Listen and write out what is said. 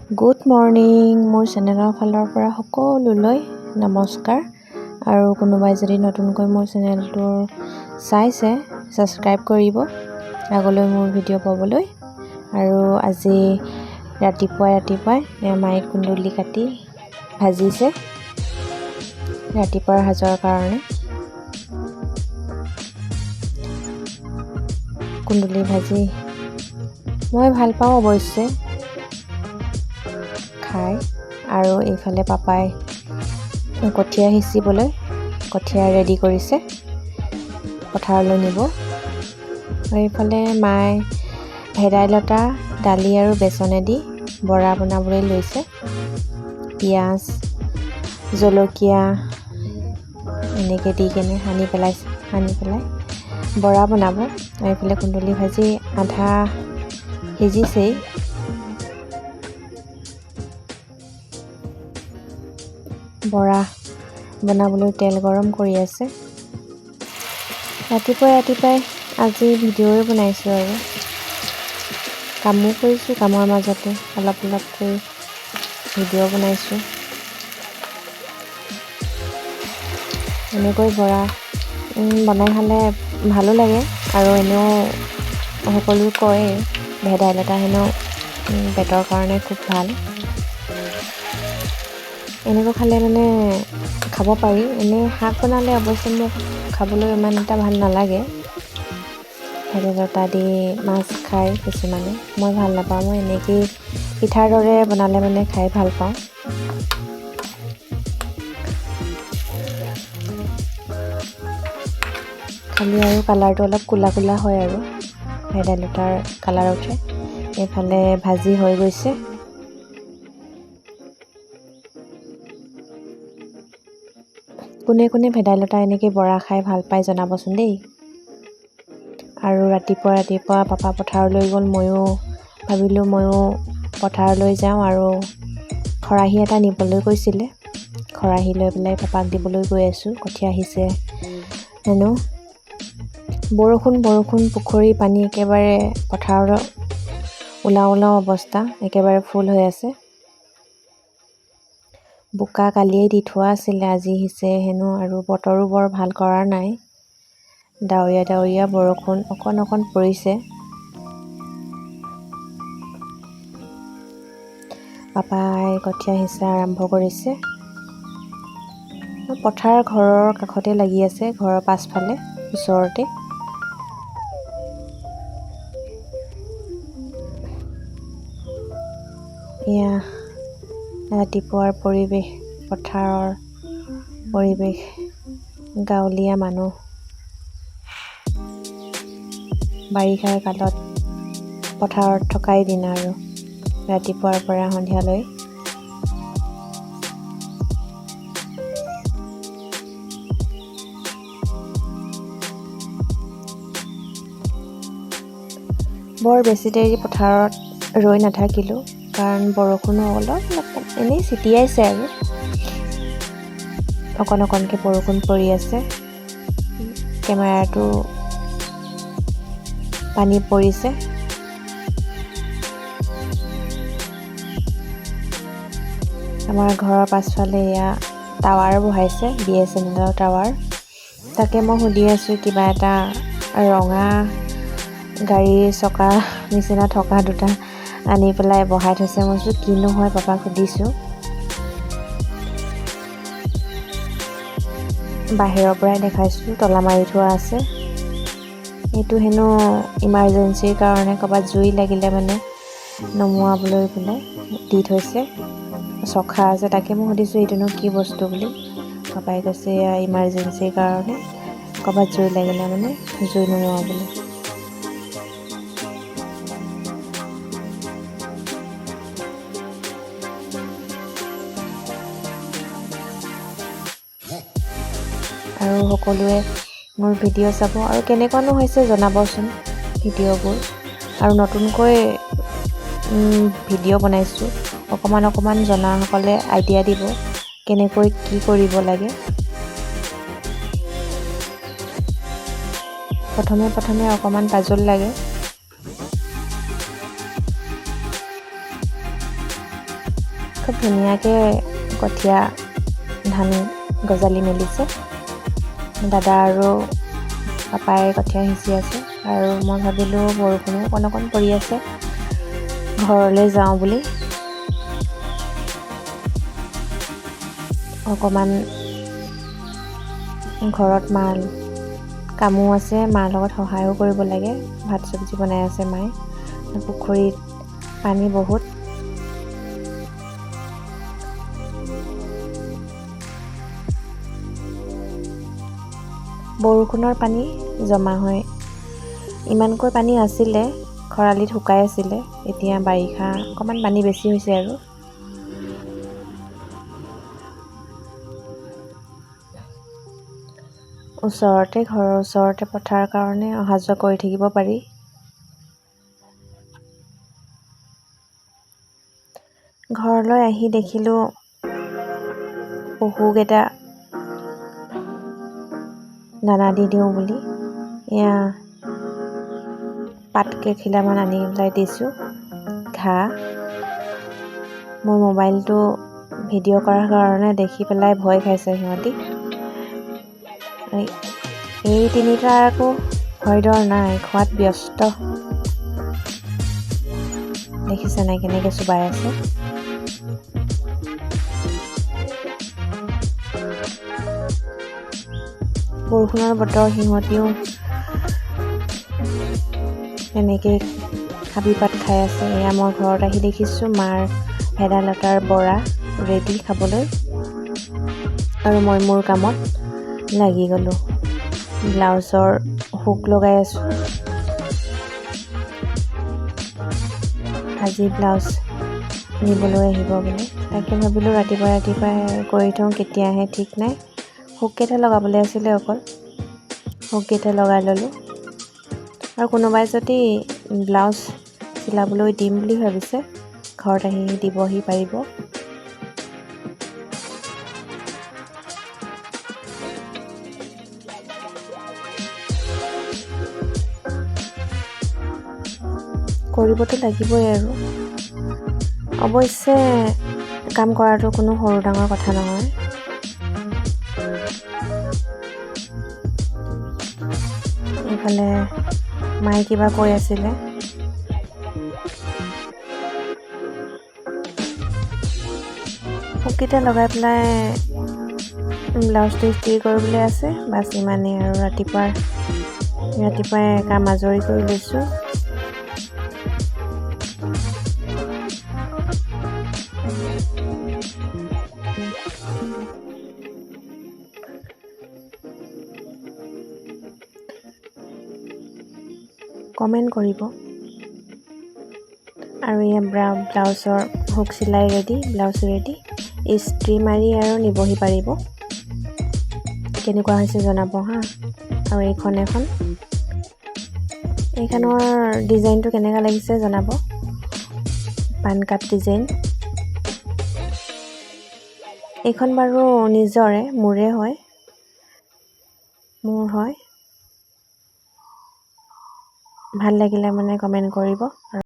Good morning মোৰ চেনেলৰ ফালৰ পৰা সকলোলৈ নমস্কাৰ আৰু কোনোবাই যদি নতুনকৈ মোৰ চেনেলটো চাইছে সাবস্ক্ৰাইব কৰিব আগলৈ মোৰ ভিডিঅ' পাবলৈ আৰু আজি ৰাতিপুৱাই মায়ে কুন্দুলি কাটি ভাজিছে ৰাতিপুৱাৰ সাজৰ কাৰণে কুন্দুলি ভাজি মই ভাল পাওঁ অৱশ্যে খাই আৰু এইফালে পাপাই কঠীয়া সিঁচিবলৈ কঠীয়া ৰেডি কৰিছে পথাৰলৈ নিব আৰু এইফালে মায়ে ভেদাইলতা দালি আৰু বেচনেদি বৰা বনাবলৈ লৈছে পিঁয়াজ জলকীয়া এনেকৈ দি কেনে সানি পেলাই বৰা বনাব আৰু এইফালে কুন্দুলি ভাজি আধা সিজিছেই বৰা বনাবলৈ তেল গৰম কৰি আছে ৰাতিপুৱাই আজি ভিডিঅ'ই বনাইছোঁ আৰু কামো কৰিছোঁ কামৰ মাজতে অলপকৈ ভিডিঅ' বনাইছোঁ এনেকৈ বৰা বনাই খালে ভালো লাগে আৰু এনেও সকলো কয় ভেদাইলতা হেনো পেটৰ কাৰণে খুব ভাল এনেকৈ খালে মানে খাব পাৰি এনেই শাক বনালে অৱশ্যে মোক খাবলৈ ইমান এটা ভাল নালাগে ভেদাইলতা দি মাছ খাই কিছুমানে মই ভাল নাপাওঁ মই এনেকেই পিঠাৰ দৰে বনালে মানে খাই ভাল পাওঁ খালি আৰু কালাৰটো অলপ ক'লা হয় আৰু ভেদাইলতাৰ কালাৰ উঠে এইফালে ভাজি হৈ গৈছে কোনে ভেদাইলতা এনেকৈ বৰা খাই ভাল পায় জনাবচোন দেই আৰু ৰাতিপুৱা পাপা পথাৰলৈ গ'ল ময়ো ভাবিলোঁ ময়ো পথাৰলৈ যাওঁ আৰু খৰাহি এটা নিবলৈ কৈছিলে খৰাহি লৈ পেলাই পাপাক দিবলৈ গৈ আছোঁ কঠীয়া সিঁচে হেনো বৰষুণ পুখুৰী পানী একেবাৰে পথাৰৰ ওলাও অৱস্থা একেবাৰে ফুল হৈ আছে বোকা কালিয়েই দি থোৱা আছিলে আজি সিঁচে হেনো আৰু বতৰো বৰ ভাল কৰা নাই ডাৱৰীয়া বৰষুণ অকণ পৰিছে পাপাই কঠীয়া সিঁচা আৰম্ভ কৰিছে পথাৰ ঘৰৰ কাষতে লাগি আছে ঘৰৰ পাছফালে ওচৰতে এয়া ৰাতিপুৱাৰ পৰিৱেশ পথাৰৰ পৰিৱেশ গাঁৱলীয়া মানুহ বাৰিষাৰ কালত পথাৰত থকাই দিন আৰু ৰাতিপুৱাৰ পৰা সন্ধিয়ালৈ বৰ বেছি দেৰি পথাৰত ৰৈ নাথাকিলোঁ কাৰণ বৰষুণো অলপ এনেই ছিটিয়াইছে আৰু অকণকৈ বৰষুণ পৰি আছে কেমেৰাটো পানী পৰিছে আমাৰ ঘৰৰ পাছফালে এয়া টাৱাৰ বহাইছে BSNLৰ টাৱাৰ তাকে মই সুধি আছোঁ কিবা এটা ৰঙা গাড়ীৰ চকা নিচিনা থকা দুটা আনি পেলাই বহাই থৈছে মই কৈছোঁ কিনো হয় পাপাক সুধিছোঁ বাহিৰৰ পৰাই দেখাইছোঁ তলা মাৰি থোৱা আছে এইটো হেনো ইমাৰ্জেঞ্চিৰ কাৰণে ক'ৰবাত জুই লাগিলে মানে নমুৱাবলৈ পেলাই দি থৈছে চখা আছে তাকে মই সুধিছোঁ এইটোনো কি বস্তু বুলি পাপাই কৈছে এয়া ইমাৰ্জেঞ্চিৰ কাৰণে ক'ৰবাত জুই লাগিলে মানে জুই নমুৱাবলৈ আৰু সকলোৱে মোৰ ভিডিঅ' চাব আৰু কেনেকুৱানো হৈছে জনাবচোন ভিডিঅ'বোৰ আৰু নতুনকৈ ভিডিঅ' বনাইছোঁ অকণমান জনাসকলে আইডিয়া দিব কেনেকৈ কি কৰিব লাগে প্ৰথমে অকণমান পাজল লাগে খুব ধুনীয়াকৈ কঠীয়া ধান গজালি মেলিছে। দাদা আৰু পাপাই কঠীয়া সিঁচি আছে আৰু মই ভাবিলোঁ বৰষুণো অকণ অকণ পৰি আছে, ঘৰলৈ যাওঁ বুলি অকণমান ঘৰত কামো আছে, মাৰ লগত সহায়ো কৰিব লাগে। ভাত চব্জি বনাই আছে মায়ে। পুখুৰীত পানী বহুত। বৰষুণৰ পানী জমা হয়। ইমানকৈ পানী আছিলে, খৰালিত শুকাই আছিলে, এতিয়া বাৰিষা অকণমান পানী বেছি হৈছে আৰু। ঘৰৰ ওচৰতে পথাৰ কাৰণে অহা যোৱা কৰি থাকিব পাৰি। ঘৰলৈ আহি দেখিলোঁ পশুকেইটা দানা দি দিওঁ বুলি এয়া পাত কেইখিলামান আনি পেলাই দিছোঁ, ঘাঁহ। মোৰ মোবাইলটো ভিডিঅ' কৰাৰ কাৰণে দেখি পেলাই ভয় খাইছে সিহঁতি। এই তিনিটা আকৌ ভয় ডৰ নাই, খোৱাত ব্যস্ত। দেখিছে নাই কেনেকৈ চোবাই আছে। বৰষুণৰ বতৰ, সিহঁতিও এনেকৈ হাবি পাত খাই আছে। এয়া মই ঘৰত আহি দেখিছোঁ মাৰ ভেদাইলতাৰ বৰা ৰেডি খাবলৈ, আৰু মই মোৰ কামত লাগি গ'লোঁ। ব্লাউজৰ হুক লগাই আছোঁ। আজি ব্লাউজ নিবলৈ আহিব বুলি তাকে ভাবিলোঁ ৰাতিপুৱাই কৰি থওঁ, কেতিয়া আহে ঠিক নাই। হুককেইটা লগাবলৈ আছিলে অকল, হুককেইটা লগাই ল'লোঁ। আৰু কোনোবাই যদি ব্লাউজ চিলাবলৈ দিম বুলি ভাবিছে, ঘৰত আহি দিবহি পাৰিব। কৰিবতো লাগিবই আৰু। অৱশ্যে কাম কৰাটো কোনো সৰু ডাঙৰ কথা নহয়। এইফালে মায়ে কিবা কৈ আছিলে। হুককেইটা লগাই পেলাই ব্লাউজটো ইস্ত্ৰি কৰিবলৈ আছে, বাছ ইমানেই আৰু। ৰাতিপুৱাই কাম আজৰি কৰি লৈছোঁ। কমেণ্ট কৰিব। আৰু এয়া ব্লাউজৰ হুক চিলাই ৰেডি, ব্লাউজ ৰেডি। ইস্ত্ৰি মাৰি আৰু নিবহি পাৰিব। কেনেকুৱা হৈছে জনাব হা। আৰু এইখনৰ ডিজাইনটো কেনেকুৱা লাগিছে জনাব। পান কাট ডিজাইন। এইখন বাৰু নিজৰে, মোৰ হয়। ভাল লাগিলে মানে কমেণ্ট কৰিব।